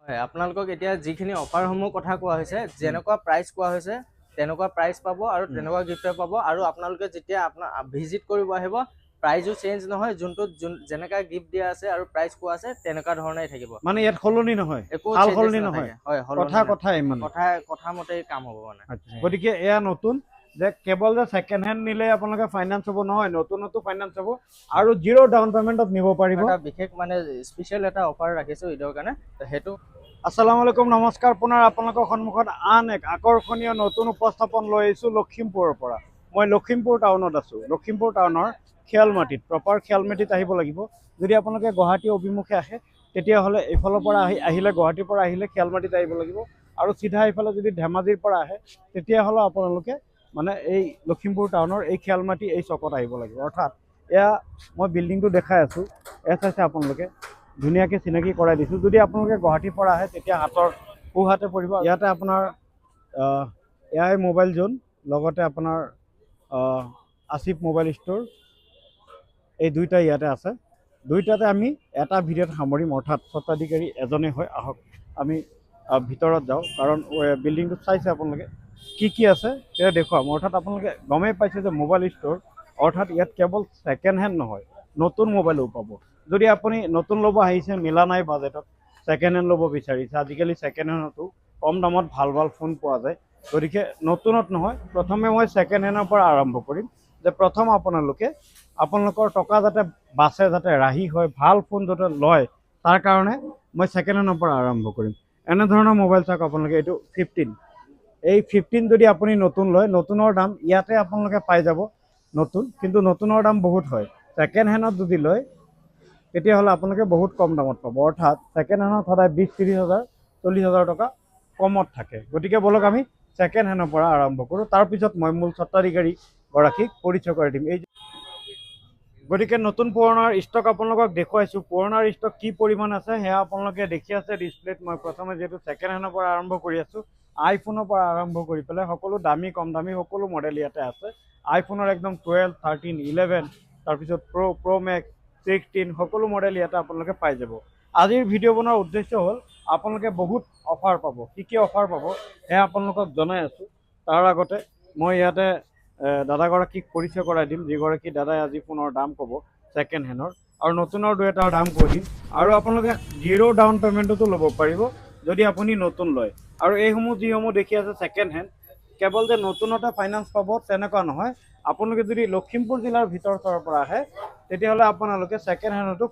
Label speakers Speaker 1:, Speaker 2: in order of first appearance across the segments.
Speaker 1: হয় আপোনালোকক এতিয়া যিখিনি অফাৰসমূহ কথা কোৱা হৈছে যেনেকুৱা প্ৰাইচ কোৱা হৈছে তেনেকুৱা প্ৰাইচ পাব আৰু তেনেকুৱা গিফ্ট পাব আৰু আপোনালোকে যেতিয়া আপোনাৰ ভিজিট কৰিব আহিব প্ৰাইজো চেঞ্জ নহয় যোনটো যেনেকা গিফ্ট দিয়া আছে আৰু প্ৰাইচ কোৱা আছে তেনেকুৱা ধৰণেই থাকিব
Speaker 2: মানে ইয়াত সলনি নহয়
Speaker 1: একো
Speaker 2: হাল
Speaker 1: চেঞ্জেছ
Speaker 2: সলনি
Speaker 1: নাথাকে
Speaker 2: নহয়
Speaker 1: হয়
Speaker 2: কথা কথাই মানে
Speaker 1: কথা মতেই কাম হ'ব মানে
Speaker 2: গতিকে এয়া নতুন যে কেৱল যে সেকেন্ড হেণ্ড নিলে আপোনালোকে ফাইনান্স হ'ব নহয় নতুনতো ফাইনান্স হ'ব আৰু জিৰ' ডাউন পেমেণ্টত নিব পাৰিব
Speaker 1: এটা বিশেষ মানে স্পেচিয়েল এটা অফাৰ ৰাখিছো ঈদৰ কাৰণে সেইটো
Speaker 2: আসসালামু আলাইকুম নমস্কাৰ পুনৰ আপোনালোকৰ সন্মুখত আন এক আকৰ্ষণীয় নতুন উপস্থাপন লৈ আহিছোঁ লখিমপুৰৰ পৰা মই লখিমপুৰ টাউনত আছোঁ লখিমপুৰ টাউনৰ খেয়ালমাটিত প্ৰপাৰ খেয়ালমাটিত আহিব লাগিব যদি আপোনালোকে গুৱাহাটী অভিমুখে আহে তেতিয়াহ'লে এইফালৰ পৰা আহিলে গুৱাহাটীৰ পৰা আহিলে খেয়ালমাটিত আহিব লাগিব আৰু চিধা এইফালে যদি ধেমাজিৰ পৰা আহে তেতিয়াহ'লে আপোনালোকে মানে এই লখিমপুৰ টাউনৰ এই খেয়ালমাটি এই চকত আহিব লাগিব অৰ্থাৎ এয়া মই বিল্ডিংটো দেখাই আছোঁ এয়া চাইছে আপোনালোকে ধুনীয়াকৈ চিনাকি কৰাই দিছোঁ যদি আপোনালোকে গুৱাহাটীৰ পৰা আহে তেতিয়া হাতৰ সোঁহাতে পৰিব ইয়াতে আপোনাৰ এআই মোবাইল জোন লগতে আপোনাৰ আসিফ মোবাইল ষ্ট'ৰ এই দুইটা ইয়াতে আছে দুইটাতে আমি এটা ভিডিঅ'ত সামৰিম অৰ্থাৎ স্বত্বাধিকাৰী এজনে হয় আহক আমি ভিতৰত যাওঁ কাৰণ বিল্ডিংটো চাইছে আপোনালোকে কি আছে সেয়া দেখুৱাম অৰ্থাৎ আপোনালোকে গমেই পাইছে যে মোবাইল ষ্ট'ৰ অৰ্থাৎ ইয়াত কেৱল ছেকেণ্ড হেণ্ড নহয় নতুন মোবাইলো পাব যদি আপুনি নতুন ল'ব আহিছে মিলা নাই বাজেটত ছেকেণ্ড হেণ্ড ল'ব বিচাৰিছে আজিকালি ছেকেণ্ড হেণ্ডতো কম দামত ভাল ভাল ফোন পোৱা যায় গতিকে নতুনত নহয় প্ৰথমে মই ছেকেণ্ড হেণ্ডৰ পৰা আৰম্ভ কৰিম যে প্ৰথম আপোনালোকৰ টকা যাতে বাচে যাতে ৰাহি হয় ভাল ফোন যাতে লয় তাৰ কাৰণে মই ছেকেণ্ড হেণ্ডৰ পৰা আৰম্ভ কৰিম এনেধৰণৰ মোবাইল চাওক আপোনালোকে এইটো 15 এই 15 যদি আপুনি নতুন লয় নতুনৰ দাম ইয়াতে আপোনালোকে পাই যাব নতুন কিন্তু নতুনৰ দাম বহুত হয় ছেকেণ্ড হেণ্ডত যদি লয় তেতিয়াহ'লে আপোনালোকে বহুত কম দামত পাব অৰ্থাৎ ছেকেণ্ড হেণ্ডত সদায় 20-30 হাজাৰ 40 হাজাৰ টকা কমত থাকে গতিকে বলক আমি ছেকেণ্ড হেণ্ডৰ পৰা আৰম্ভ কৰোঁ তাৰপিছত মই মূল স্বত্বাধিকাৰীগৰাকীক পৰিচয় কৰি দিম এই গতিকে নতুন পুৰণাৰ ষ্টক আপোনালোকক দেখুৱাইছোঁ পুৰণাৰ ষ্টক কি পৰিমাণ আছে সেয়া আপোনালোকে দেখি আছে ডিছপ্লেত মই প্ৰথমে যিহেতু ছেকেণ্ড হেণ্ডৰ পৰা আৰম্ভ কৰি আছোঁ আইফোনৰ পৰা আৰম্ভ কৰি পেলাই সকলো দামী কম দামী সকলো মডেল ইয়াতে আছে আইফোনৰ একদম 12, 13, 11 তাৰপিছত প্ৰ' মেক্স 16 সকলো মডেল ইয়াতে আপোনালোকে পাই যাব আজিৰ ভিডিঅ' বনোৱাৰ উদ্দেশ্য হ'ল আপোনালোকে বহুত অফাৰ পাব কি অফাৰ পাব সেয়া আপোনালোকক জনাই আছোঁ তাৰ আগতে মই ইয়াতে দাদাগৰাকীক পৰিচয় কৰাই দিম যিগৰাকী দাদাই আজি ফোনৰ দাম ক'ব ছেকেণ্ড হেণ্ডৰ আৰু নতুনৰ দুই এটাৰ দাম কৈ দিম আৰু আপোনালোকে জিৰ' ডাউন পে'মেণ্টতো ল'ব পাৰিব যদি আপুনি নতুন লয় আৰু এইসমূহ যিসমূহ দেখি আছে ছেকেণ্ড হেণ্ড কেৱল যে নতুনতে ফাইনেন্স পাব তেনেকুৱা নহয় আপোনালোকে যদি লখিমপুৰ জিলাৰ ভিতৰৰ পৰা আহে তেতিয়াহ'লে আপোনালোকে ছেকেণ্ড হেণ্ডতো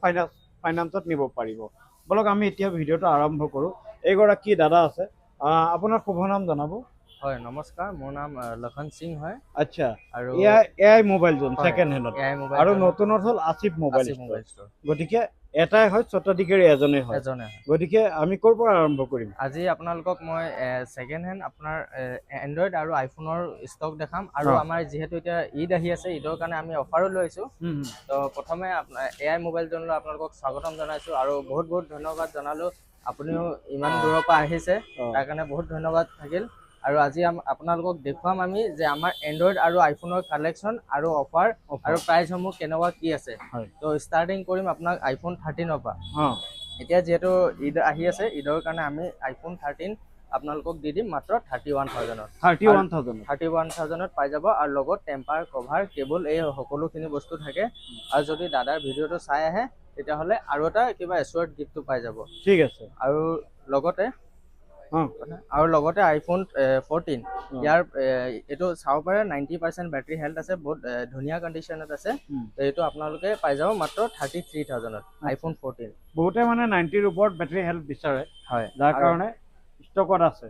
Speaker 2: ফাইনেন্সত নিব পাৰিব বলক আমি এতিয়া ভিডিঅ'টো আৰম্ভ কৰোঁ এইগৰাকী দাদা আছে আপোনাৰ শুভ নাম জনাব
Speaker 1: হয় নমস্কাৰ মোৰ নাম লখন সিং হয়
Speaker 2: আচ্ছা
Speaker 1: আৰু
Speaker 2: এআই মোবাইল জোন ছেকেণ্ড হেণ্ডত আৰু নতুনত হ'ল আসিফ মোবাইল ষ্ট'ৰ গতিকে এটাই হয় স্বত্বাধিকাৰী এজনে হয় গতিকে আমি ক'ৰ পৰা আৰম্ভ কৰিম
Speaker 1: আজি আপোনালোকক মই ছেকেণ্ড হেণ্ড আপোনাৰ এণ্ড্ৰইড আৰু আইফোনৰ ষ্টক দেখাম আৰু আমাৰ যিহেতু এতিয়া ঈদ আহি আছে ঈদৰ কাৰণে আমি অফাৰো লৈছোঁ তো প্ৰথমে এআই মোবাইল জোনলৈ আপোনালোকক স্বাগতম জনাইছোঁ আৰু বহুত বহুত ধন্যবাদ জনালোঁ আপুনিও ইমান দূৰৰ পৰা আহিছে তাৰ কাৰণে বহুত ধন্যবাদ থাকিল আৰু আজি আপোনালোকক দেখুৱাম আমি যে আমাৰ এণ্ড্ৰইড আৰু আইফোনৰ কালেকশ্যন আৰু অফাৰ আৰু প্ৰাইচসমূহ কেনেকুৱা কি আছে তো ষ্টাৰ্টিং কৰিম আপোনাক আইফোন 13ৰ পৰা এতিয়া যিহেতু ঈদ আহি আছে ঈদৰ কাৰণে আমি আইফোন 13 আপোনালোকক দি দিম মাত্ৰ 31,000ত পাই যাব আৰু লগত টেম্পাৰ কভাৰ কেবল এই সকলোখিনি বস্তু থাকে আৰু যদি দাদাৰ ভিডিঅ'টো চাই আহে তেতিয়াহ'লে আৰু এটা কিবা এছুৱাৰ্ড গিফ্টটো পাই যাব
Speaker 2: ঠিক আছে
Speaker 1: আৰু লগতে আইফোন 14 ইয়াৰ এইটো চাব পাৰে 90% বেটাৰী হেল্থ আছে বহুত ধুনীয়া কণ্ডিশ্যনত আছে এইটো আপোনালোকে পাই যাব মাত্ৰ 33,000ত আইফোন 14
Speaker 2: বহুতে মানে 90ৰ ওপৰত বেটাৰী হেল্থ বিচাৰে
Speaker 1: হয়
Speaker 2: যাৰ কাৰণে ষ্টকত আছে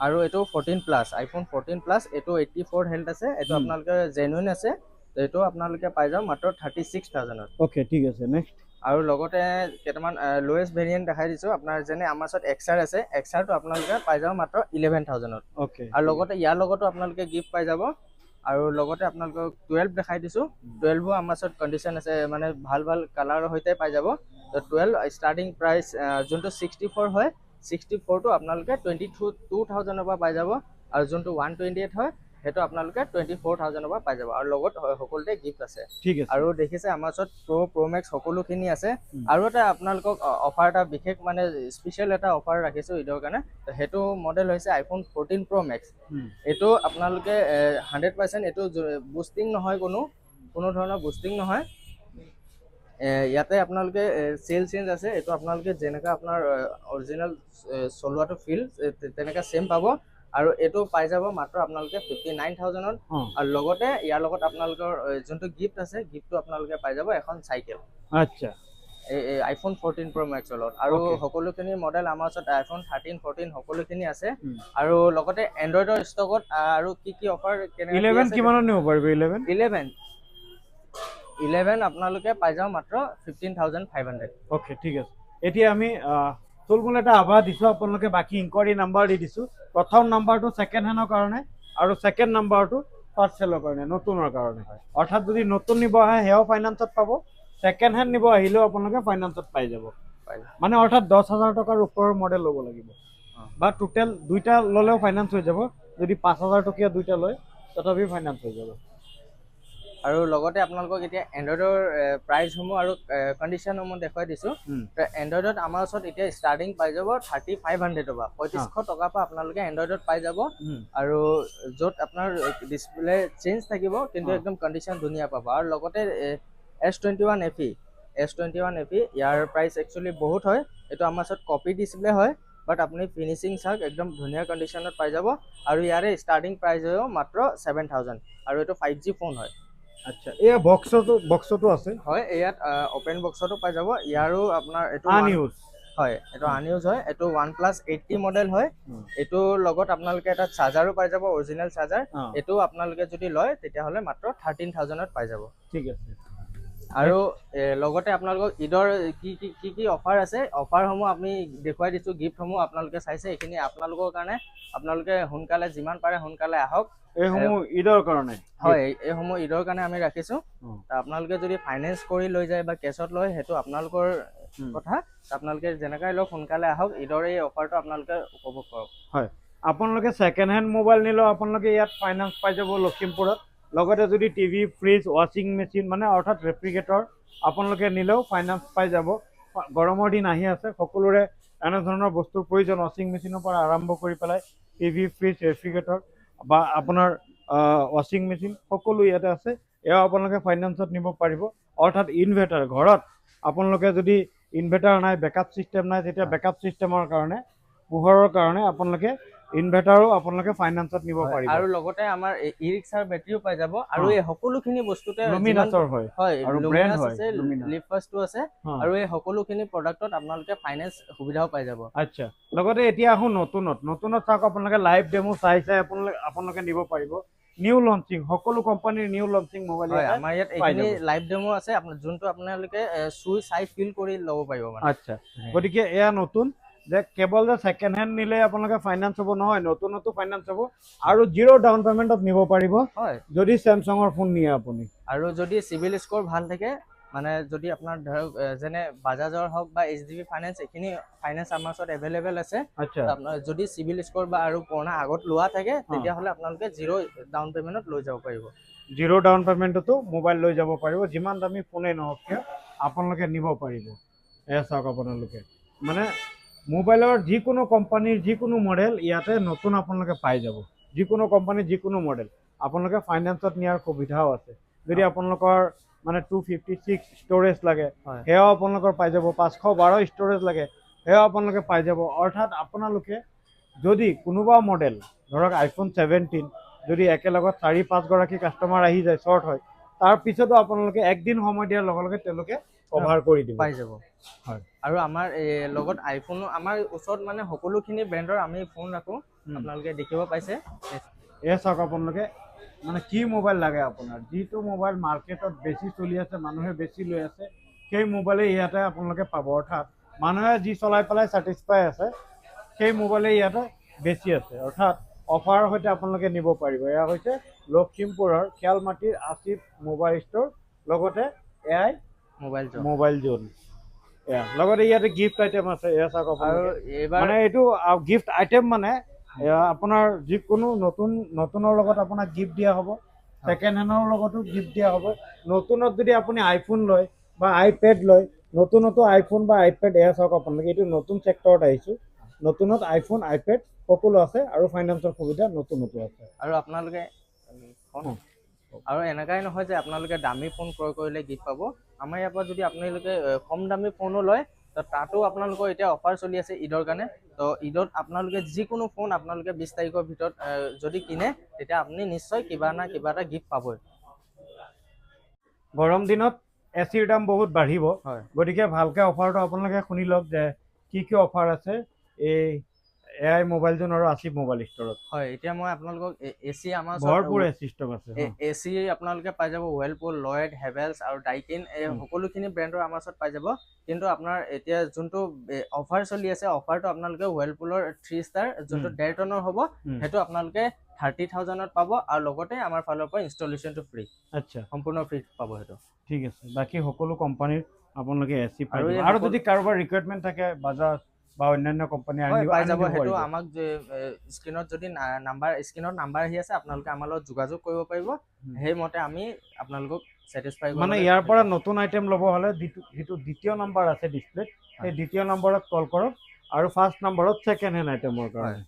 Speaker 1: আৰু এইটো 14 প্লাছ আইফোন 14 প্লাছ এইটো 84 হেল্থ আছে এইটো আপোনালোকে জেনুইন আছে তো এইটো আপোনালোকে পাই যাব মাত্ৰ 36,000ত
Speaker 2: ওকে ঠিক আছে নেক্সট
Speaker 1: আৰু লগতে কেইটামান লোৱেষ্ট ভেৰিয়েণ্ট দেখাই দিছোঁ আপোনাৰ যেনে আমাৰ ওচৰত এক্সাৰ আছে এক্সাৰটো আপোনালোকে পাই যাব মাত্ৰ 11,000ত
Speaker 2: ওকে
Speaker 1: আৰু লগতে ইয়াৰ লগতো আপোনালোকে গিফ্ট পাই যাব আৰু লগতে আপোনালোকক 12 দেখাই দিছোঁ 12ও আমাৰ ওচৰত কণ্ডিশ্যন আছে মানে ভাল ভাল কালাৰৰ সৈতে পাই যাব তো 12 ষ্টাৰ্টিং প্ৰাইচ যোনটো 64 হয় 64টো আপোনালোকে 22,000ৰ পৰা পাই যাব আৰু যোনটো 128 হয় সেইটো আপোনালোকে 24,000 পৰা পাই যাব আৰু লগত সকলোতে গিফ্ট আছে
Speaker 2: ঠিক আছে
Speaker 1: আৰু দেখিছে আমাৰ ওচৰত প্ৰ মেক্স সকলোখিনি আছে আৰু এটা আপোনালোকক অফাৰ এটা বিশেষ মানে স্পেচিয়েল এটা অফাৰ ৰাখিছোঁ ঈদৰ কাৰণে সেইটো মডেল হৈছে iPhone 14 Pro Max এইটো আপোনালোকে 100% এইটো বুষ্টিং নহয় কোনো ধৰণৰ বুষ্টিং নহয় ইয়াতে আপোনালোকে চেল চেঞ্জ আছে এইটো আপোনালোকে যেনেকা আপোনাৰ অৰিজিনেল চলোৱাটো ফিল তেনেকা সেম পাব আৰু এইটো পাই যাব মাত্ৰ আপোনালোকে 59,000 আৰু লগতে ইয়াৰ লগত আপোনালোকৰ যোনটো গিফ্ট আছে গিফ্টটো আপোনালোকে পাই যাব এখন চাইকেল
Speaker 2: আচ্ছা
Speaker 1: iPhone 14 Pro Max লগত আৰু সকলোখিনি মডেল আমাৰ ওচৰত iPhone 13 14 সকলোখিনি আছে আৰু লগতে এন্ড্ৰইডৰ ষ্টকত আৰু কি অফাৰ
Speaker 2: 11 কিমানত নিব পাৰিব
Speaker 1: 11 আপোনালোকে পাই যাও মাত্ৰ 15,500
Speaker 2: ওকে ঠিক আছে এতিয়া আমি থুলমূল এটা আভাস দিছো আপোনালোকে বাকি ইনকুৱাৰী নাম্বাৰ দি দিছো প্ৰথম নাম্বাৰটো সেকেন্ড হেণ্ডৰ কাৰণে আৰু সেকেন্ড নাম্বাৰটো ফাৰ্স্ট সেলৰ কাৰণে নতুনৰ কাৰণে অৰ্থাৎ যদি নতুন নিব আহে হেও ফাইনান্সত পাব সেকেন্ড হেণ্ড নিব আহিলেও আপোনালোকে ফাইনান্সত পাই যাব মানে অৰ্থাৎ 10,000 টকাৰ ওপৰৰ মডেল ল'ব লাগিব বা টোটেল দুইটা ল'লেও ফাইনান্স হৈ যাব যদি 5,000 টকীয়া দুইটা লয় তথাপি ফাইনান্স হৈ যাব
Speaker 1: আৰু লগতে আপোনালোকক এতিয়া এন্ড্ৰইডৰ প্ৰাইচসমূহ আৰু কণ্ডিশ্যনসমূহ দেখুৱাই দিছোঁ এন্ড্ৰইডত আমাৰ ওচৰত এতিয়া ষ্টাৰ্টিং পাই যাব 3,500 টকা 3,500 টকাৰ পৰা আপোনালোকে এন্ড্ৰইডত পাই যাব আৰু য'ত আপোনাৰ ডিছপ্লে চেঞ্জ থাকিব কিন্তু একদম কণ্ডিশ্যন ধুনীয়া পাব আৰু লগতে S21 FE ইয়াৰ প্ৰাইচ একচুৱেলি বহুত হয় এইটো আমাৰ ওচৰত কপি ডিছপ্লে হয় বাট আপুনি ফিনিচিং চাওক একদম ধুনীয়া কণ্ডিশ্যনত পাই যাব আৰু ইয়াৰে ষ্টাৰ্টিং প্ৰাইচ হয় মাত্ৰ 7,000 আৰু এইটো 5G ফোন হয়
Speaker 2: আচ্ছা এই বক্সটো আছে
Speaker 1: হয় ইয়াত ওপেন বক্সটো পাই যাব ইয়াৰো আপোনাৰ এইটো
Speaker 2: আনইউজ
Speaker 1: হয় এইটো আনইউজ হয় এইটো OnePlus 80 মডেল হয় এইটো লগত আপোনালোকে এটা চাৰ্জাৰো পাই যাব অৰিজিনেল চাৰ্জাৰ এইটো আপোনালোকে যদি লয় তেতিয়াহ'লে মাত্ৰ 13,000ত পাই যাব
Speaker 2: ঠিক আছে
Speaker 1: আৰু লগতে আপোনালোকক ঈদৰ কি অফাৰ আছে অফাৰসমূহ আমি দেখুৱাই দিছোঁ গিফ্টসমূহ আপোনালোকে চাইছে এইখিনি আপোনালোকৰ কাৰণে আপোনালোকে সোনকালে যিমান পাৰে সোনকালে আহক
Speaker 2: এইসমূহ ঈদৰ কাৰণে
Speaker 1: হয় এইসমূহ ঈদৰ কাৰণে আমি ৰাখিছোঁ আপোনালোকে যদি ফাইনেন্স কৰি লৈ যায় বা কেছত লয় সেইটো আপোনালোকৰ কথা আপোনালোকে যেনেকৈ লওক সোনকালে আহক ঈদৰ এই অফাৰটো আপোনালোকে উপভোগ কৰক
Speaker 2: হয় আপোনালোকে সেকেন্ড হেণ্ড মোবাইল নিলেও আপোনালোকে ইয়াত ফাইনেন্স পাই যাব লখিমপুৰত লগতে যদি টিভি ফ্ৰিজ ৱাশ্বিং মেচিন মানে অৰ্থাৎ ৰেফ্ৰিজৰেটৰ আপোনালোকে নিলেও ফাইনেন্স পাই যাব গৰমৰ দিন আহি আছে সকলোৰে এনে ধৰণৰ বস্তুৰ প্ৰয়োজন ৱাশ্বিং মেচিনৰ পৰা আৰম্ভ কৰি পেলাই টিভি ফ্ৰিজ ৰেফ্ৰিজৰেটৰ বা আপোনাৰ ৱাশ্বিং মেচিন সকলো ইয়াতে আছে এয়া আপোনালোকে ফাইনেন্সত নিব পাৰিব অৰ্থাৎ ইনভাৰ্টাৰ ঘৰত আপোনালোকে যদি ইনভাৰ্টাৰ নাই বেকআপ চিষ্টেম নাই তেতিয়া বেকআপ চিষ্টেমৰ কাৰণে পোহৰৰ কাৰণে আপোনালোকে ইনভাৰ্টাৰো আপোনালোকে ফাইনেন্সত নিব পাৰিব
Speaker 1: আৰু লগতে আমাৰ ই ৰিক্সাৰ বেটাৰীও পাই যাব আৰু এই সকলোখিনি বস্তুতে
Speaker 2: লুমিনাছৰ হয়
Speaker 1: আৰু
Speaker 2: ব্ৰেণ্ড
Speaker 1: লুমিনাছ
Speaker 2: হয়
Speaker 1: আছে লিফাছটো আছে আৰু এই সকলোখিনি প্ৰডাক্টত আপোনালোকে ফাইনেন্স সুবিধাও পাই যাব
Speaker 2: আচ্ছা লগতে এতিয়া আহো নতুনত চাওক আপোনালোকে লাইভ ডেমো চাই আপোনালোকে নিব পাৰিব নিউ লঞ্চিং সকলো কোম্পানীৰ নিউ লঞ্চিং মোবাইল
Speaker 1: হয় আমাৰ ইয়াত এইখিনি লাইভ ডেমো আছে যোনটো আপোনালোকে চুই চাই ফিল কৰি ল'ব পাৰিব মানে
Speaker 2: আচ্ছা গতিকে এয়া নতুন যে কেৱল যে সেকেন্ড হেণ্ড নিলে আপোনালোকে ফাইনেন্স হ'ব নহয় নতুনতো ফাইনেন্স হ'ব আৰু 0 ডাউন পেমেণ্টত নিব পাৰিব
Speaker 1: হয়
Speaker 2: যদি স্যামছাঙৰ ফোন নিয়ে আপুনি
Speaker 1: আৰু যদি চিভিল স্ক'ৰ ভাল থাকে মানে যদি আপোনাৰ ধৰক যেনে বাজাজৰ হওক বা HDB ফাইনেন্স এইখিনি ফাইনেন্স আমাৰ ওচৰত এভেইলেবল আছে
Speaker 2: আচ্ছা
Speaker 1: আপোনাৰ যদি চিভিল স্ক'ৰ বা আৰু পুৰণা আগত লোৱা থাকে তেতিয়াহ'লে আপোনালোকে 0 ডাউন পেমেণ্টত লৈ যাব পাৰিব
Speaker 2: 0 ডাউন পেমেণ্টতো মোবাইল লৈ যাব পাৰিব যিমান দামী ফোনেই নহওক কিয় আপোনালোকে নিব পাৰিব এয়া চাওক আপোনালোকে মানে মোবাইলৰ যিকোনো কোম্পানীৰ যিকোনো মডেল ইয়াতে নতুন আপোনালোকে পাই যাব যিকোনো কোম্পানীৰ যিকোনো মডেল আপোনালোকে ফাইনেন্সত নিয়াৰ সুবিধাও আছে যদি আপোনালোকৰ মানে 256 ষ্ট'ৰেজ লাগে সেয়াও আপোনালোকৰ পাই যাব 512 ষ্ট'ৰেজ লাগে সেয়াও আপোনালোকে পাই যাব অৰ্থাৎ আপোনালোকে যদি কোনোবা মডেল ধৰক iPhone 17 যদি একেলগত 4-5 গৰাকী কাষ্টমাৰ আহি যায় শ্বৰ্ট হয় তাৰ পিছতো আপোনালোকে একদিন সময় দিয়াৰ লগে লগে তেওঁলোকে কভাৰ কৰি দিব
Speaker 1: পাই যাব হয় আৰু আমাৰ লগত আইফোন আমাৰ ওচৰত মানে সকলোখিনি ব্ৰেণ্ডৰ আমি ফোন ৰাখোঁ আপোনালোকে দেখিব পাইছে
Speaker 2: এয়া চাওক আপোনালোকে মানে কি মোবাইল লাগে আপোনাৰ যিটো মোবাইল মাৰ্কেটত বেছি চলি আছে মানুহে বেছি লৈ আছে সেই মোবাইলে ইয়াতে আপোনালোকে পাব অৰ্থাৎ মানুহে যি চলাই পেলাই ছেটিছফাই আছে সেই মোবাইলে ইয়াতে বেছি আছে অৰ্থাৎ অফাৰৰ সৈতে আপোনালোকে নিব পাৰিব এয়া হৈছে লখিমপুৰৰ খিয়ালমাটিৰ আছিফ মোবাইল ষ্ট'ৰ লগতে এআই মোবাইল জোন লগতে ইয়াতে গিফ্ট আইটেম আছে এয়া চাওক আপোনালোকে মানে এইটো গিফ্ট আইটেম মানে আপোনাৰ যিকোনো নতুনৰ লগত আপোনাক গিফ্ট দিয়া হ'ব, ছেকেণ্ড হেণ্ডৰ লগতো গিফ্ট দিয়া হ'ব। নতুনত যদি আপুনি আইফোন লয় বা আইপেড লয়, নতুনতো আইফোন বা আইপেড এয়া চাওক আপোনালোকে, এইটো নতুন ছেক্টৰত আহিছোঁ। নতুনত আইফোন আইপেড সকলো আছে আৰু ফাইনেন্সৰ সুবিধা নতুনতো আছে।
Speaker 1: আৰু আপোনালোকে আৰু এনেকাই নহয় যে আপোনালোকে দামী ফোন ক্ৰয় কৰিলে গিফ্ট পাব। আমাৰ ইয়াৰ পৰা যদি আপোনালোকে কম দামী ফোনো লয়, তো তাতো আপোনালোকৰ এতিয়া অফাৰ চলি আছে ঈদৰ কাৰণে। তো ঈদত আপোনালোকে যিকোনো ফোন আপোনালোকে 20 তাৰিখৰ ভিতৰত যদি কিনে, তেতিয়া আপুনি নিশ্চয় কিবা না কিবা এটা গিফ্ট পাবই।
Speaker 2: গৰম দিনত এচিৰ দাম বহুত বাঢ়িব,
Speaker 1: হয়।
Speaker 2: গতিকে ভালকৈ অফাৰটো আপোনালোকে শুনি লওক যে কি অফাৰ আছে এই AI মোবাইল জোন আৰু আছিফ মোবাইল ষ্টৰত।
Speaker 1: হয়, এতিয়া মই আপোনালোকক এচি আমাৰ
Speaker 2: ভৰপূৰ এচি ষ্টক আছে।
Speaker 1: এচি আপোনালোকে পাই যাব হুইলপুল, লয়েড, হেভেলছ আৰু ডাইকিন, এই সকলোখিনি ব্ৰেণ্ডৰ আমাৰ ওচৰত পাই যাব। কিন্তু আপোনাৰ এতিয়া যোনটো অফাৰ চলি আছে, অফাৰটো আপোনালোকে হুইলপুলৰ 3 ষ্টাৰ যোনটো 1.5 টনৰ হ'ব, সেইটো আপোনালোকে 30,000ত পাব আৰু লগতে আমাৰ ফালৰ পৰা ইনষ্টলেশ্যনটো ফ্ৰী। আচ্ছা, সম্পূৰ্ণ ফ্ৰী পাব সেইটো। ঠিক আছে, বাকী সকলো কোম্পানীৰ আপোনালোকে এচি পাই যাব। আৰু যদি কাৰোবাৰ ৰিকুৱাৰমেণ্ট থাকে বাজাজ বা অন্যান্য কোম্পানী পাই যাব, সেইটো আমাক স্ক্ৰীনত যদি স্ক্ৰীনত নাম্বাৰ আহি আছে, আপোনালোকে আমাৰ লগত যোগাযোগ কৰিব পাৰিব। সেইমতে আমি আপোনালোকক ছেটিছফাই কৰিম। মানে ইয়াৰ পৰা নতুন আইটেম ল'ব হ'লে যিটো দ্বিতীয় নম্বৰ আছে ডিছপ্লেত, সেই দ্বিতীয় নম্বৰত কল কৰক আৰু ফাৰ্ষ্ট নম্বৰত ছেকেণ্ড হেণ্ড আইটেমৰ কাৰণে।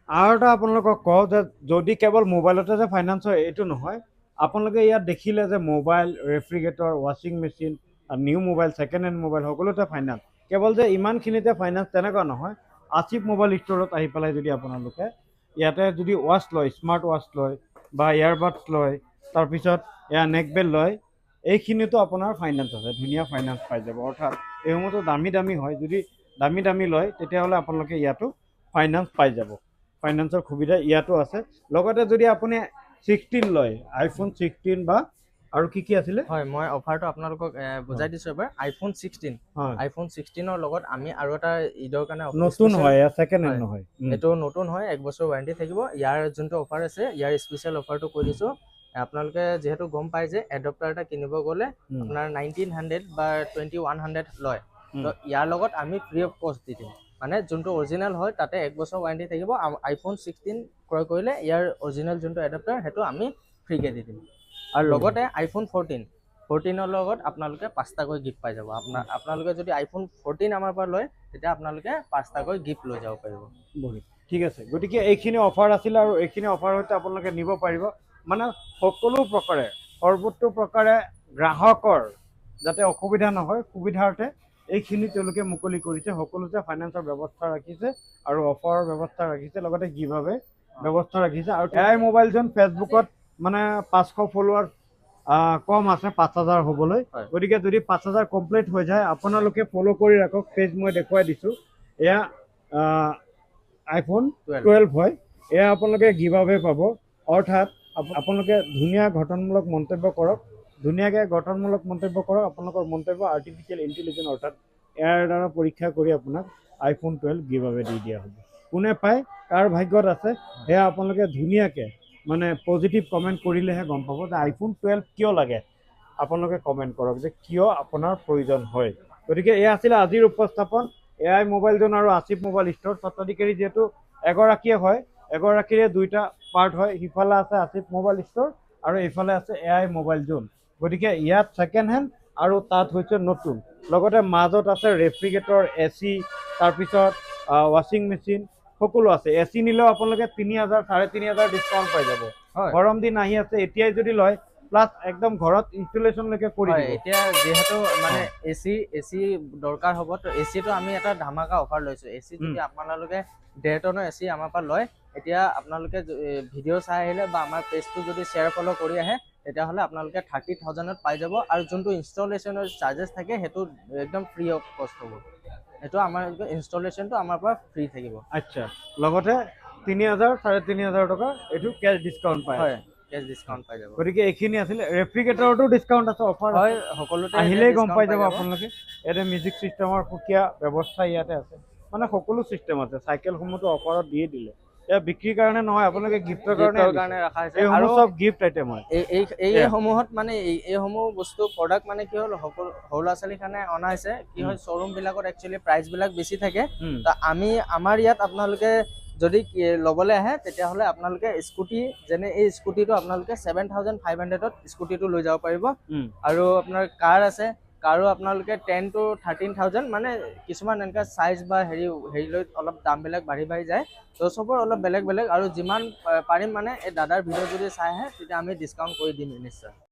Speaker 1: আৰু এটা আপোনালোকক কওঁ যে যদি কেৱল মোবাইলতে যে ফাইনেন্স হয় এইটো নহয়, আপোনালোকে ইয়াত দেখিলে যে মোবাইল, ৰেফ্ৰিজৰেটৰ, ৱাশ্বিং machine, new mobile, second hand mobile সকলোতে ফাইনেন্স। কেৱল যে ইমানখিনিতে ফাইনেন্স তেনেকুৱা নহয়। আছিফ মোবাইল ষ্টৰত আহি পেলাই যদি আপোনালোকে ইয়াতে যদি ৱাচ লয়, স্মাৰ্ট ৱাচ লয় বা ইয়াৰবাডছ লয়, তাৰপিছত এয়া নেকবেল্ট লয়, এইখিনিতো আপোনাৰ ফাইনেন্স আছে, ধুনীয়া ফাইনেন্স পাই যাব। অৰ্থাৎ এইসমূহতো দামী হয়, যদি দামী লয় তেতিয়াহ'লে আপোনালোকে ইয়াতো ফাইনেন্স পাই যাব। ফাইনেন্সৰ সুবিধা ইয়াতো আছে। লগতে যদি আপুনি 16 লয়, আইফোন 16 বা আৰু কি আছিলে? হয়, মই অফাৰটো আপোনালোকক বুজাই দিছোঁ এবাৰ। আইফোন 16, আইফোন 16ৰ লগত আমি আৰু এটা ঈদৰ কাৰণে নতুন হয়, ছেকেণ্ড হেণ্ড নহয়, এইটো নতুন হয়, 1 বছৰ ৱাৰেণ্টি থাকিব। ইয়াৰ যোনটো অফাৰ আছে, ইয়াৰ স্পেচিয়েল অফাৰটো কৈ দিছোঁ। আপোনালোকে যিহেতু গম পায় যে এডপ্টাৰ এটা কিনিব গ'লে আপোনাৰ 1900 বা 2100 লয়, তো ইয়াৰ লগত আমি ফ্ৰী অফ কষ্ট দি দিম। মানে যোনটো অৰিজিনেল হয় তাতে 1 বছৰ ৱাৰেণ্টি থাকিব। আইফোন 16 ক্ৰয় কৰিলে ইয়াৰ অৰিজিনেল যোনটো এডপ্টাৰ সেইটো আমি ফ্ৰীকৈ দি দিম। আৰু লগতে আইফোন 14ৰ লগত আপোনালোকে 5টাকৈ গিফ্ট পাই যাব। আপোনালোকে যদি আইফোন 14 আমাৰ পৰা লয়, তেতিয়া আপোনালোকে 5টাকৈ গিফ্ট লৈ যাব পাৰিব। ঠিক আছে, গতিকে এইখিনি অফাৰ আছিলে আৰু এইখিনি অফাৰ সৈতে আপোনালোকে নিব পাৰিব। মানে সকলো প্ৰকাৰে, সৰ্বোচ্চ প্ৰকাৰে গ্ৰাহকৰ যাতে অসুবিধা নহয়, সুবিধাৰ্থে এইখিনি তেওঁলোকে মুকলি কৰিছে। সকলোতে ফাইনেন্সৰ ব্যৱস্থা ৰাখিছে আৰু অফাৰৰ ব্যৱস্থা ৰাখিছে, লগতে গিভআৱে ব্যৱস্থা ৰাখিছে। আৰু AI মোবাইল জোন ফেচবুকত মানে 500 ফলোৱাৰ্ছ কম আছে 5000 হ'বলৈ। গতিকে যদি 5000 কমপ্লিট হৈ যায়, আপোনালোকে ফ'ল' কৰি ৰাখক। পেজ মই দেখুৱাই দিছোঁ। এয়া আইফোন 12 হয়, এয়া আপোনালোকে গিভআৱে পাব। অৰ্থাৎ আপোনালোকে ধুনীয়া গঠনমূলক মন্তব্য কৰক, ধুনীয়াকৈ গঠনমূলক মন্তব্য কৰক। আপোনালোকৰ মন্তব্য আৰ্টিফিচিয়েল ইণ্টেলিজেন্স অৰ্থাৎ ইয়াৰ দ্বাৰা পৰীক্ষা কৰি আপোনাক আইফোন 12 গিভআৱে দি দিয়া হ'ব। কোনে পায়, কাৰ ভাগ্যত আছে, সেয়া আপোনালোকে ধুনীয়াকৈ মানে পজিটিভ কমেণ্ট কৰিলেহে গম পাব যে আইফোন 12 কিয় লাগে। আপোনালোকে কমেণ্ট কৰক যে কিয় আপোনাৰ প্ৰয়োজন হয়। গতিকে এয়া আছিলে আজিৰ উপস্থাপন। AI মোবাইল জোন আৰু আছিফ মোবাইল ষ্ট'ৰ স্বত্বাধিকাৰী যিহেতু এগৰাকীয়ে হয়, এগৰাকীৰে 2টা পাৰ্ট হয়। সিফালে আছে আছিফ মোবাইল ষ্ট'ৰ আৰু এইফালে আছে AI মোবাইল জোন। গতিকে ইয়াত ছেকেণ্ড হেণ্ড আৰু তাত হৈছে নতুন। লগতে মাজত আছে ৰেফ্ৰিজৰেটৰ, এচি, তাৰপিছত ৱাশ্বিং মেচিন সকলো আছে। এচি নিলেও আপোনালোকে 3000 3500 ডিছকাউণ্ট পাই যাব। গৰম দিন আহি আছে, এতিয়াই যদি লয় প্লাছ একদম ঘৰত ইনষ্টলেশ্যনলৈকে কৰি দিব। এতিয়া যিহেতু মানে এচি দৰকাৰ হ'ব, তো এচিটো আমি এটা ধামাকা অফাৰ লৈছোঁ। এচি যদি আপোনালোকে 1.5 টনৰ এচি আমাৰ পৰা লয়, এতিয়া আপোনালোকে ভিডিঅ' চাই আহিলে বা আমাৰ পেজটো যদি শ্বেয়াৰ ফ'ল' কৰি আহে, তেতিয়াহ'লে আপোনালোকে 30,000ত পাই যাব। আৰু যোনটো ইনষ্টলেশ্যনৰ চাৰ্জেছ থাকে সেইটো একদম ফ্ৰী অফ কষ্ট হ'ব। সেইটো আমাৰ ইনষ্টলেশ্যনটো আমাৰ পৰা ফ্ৰী থাকিব। আচ্ছা, লগতে 3000 3500 টকা এইটো কেছ ডিছকাউণ্ট পায়। হয়, কেছ ডিছকাউণ্ট পাই যাব। গতিকে এইখিনি আছিলে। ৰেফ্ৰিজৰেটৰতো ডিছকাউণ্ট আছে, অফাৰ হয়, সকলোতে আহিলেই গম পাই যাব আপোনালোকে। ইয়াতে মিউজিক ছিষ্টেমৰ সুকীয়া ব্যৱস্থা ইয়াতে আছে, মানে সকলো ছিষ্টেম আছে। চাইকেলসমূহতো অফাৰত দিয়ে দিলে। এয়া বিক্ৰীৰ কাৰণে নহয়, আপোনালোকে গিফ্টৰ কাৰণে ৰখা হৈছে। আৰু চব গিফ্ট আইটেম হয়। এইসমূহত মানে এইসমূহ বস্তু প্ৰডাক্ট মানে কি হ'ল, সকলো সৰু ল'ৰা ছোৱালীৰ কাৰণে অনা হৈছে। কি হয়, শ্ব'ৰুমবিলাকত একচুৱেলি প্ৰাইচবিলাক বেছি থাকে। আমাৰ ইয়াত আপোনালোকে যদি ল'বলৈ আহে তেতিয়াহ'লে আপোনালোকে স্কুটি যেনে এই স্কুটিটো আপোনালোকে 7,500ত স্কুটিটো লৈ যাব পাৰিব আৰু আপোনাৰ কাৰ আছে কাৰো আপোনালোকে 10 to 13,000 মানে কিছুমান এনেকুৱা চাইজ বা হেৰি লৈ অলপ দামবিলাক বাঢ়ি যায় তো চবৰ অলপ বেলেগ বেলেগ আৰু যিমান পাৰিম মানে এই দাদাৰ ভিডিঅ' যদি চাই আহে তেতিয়া আমি ডিছকাউণ্ট কৰি দিম নিশ্চয়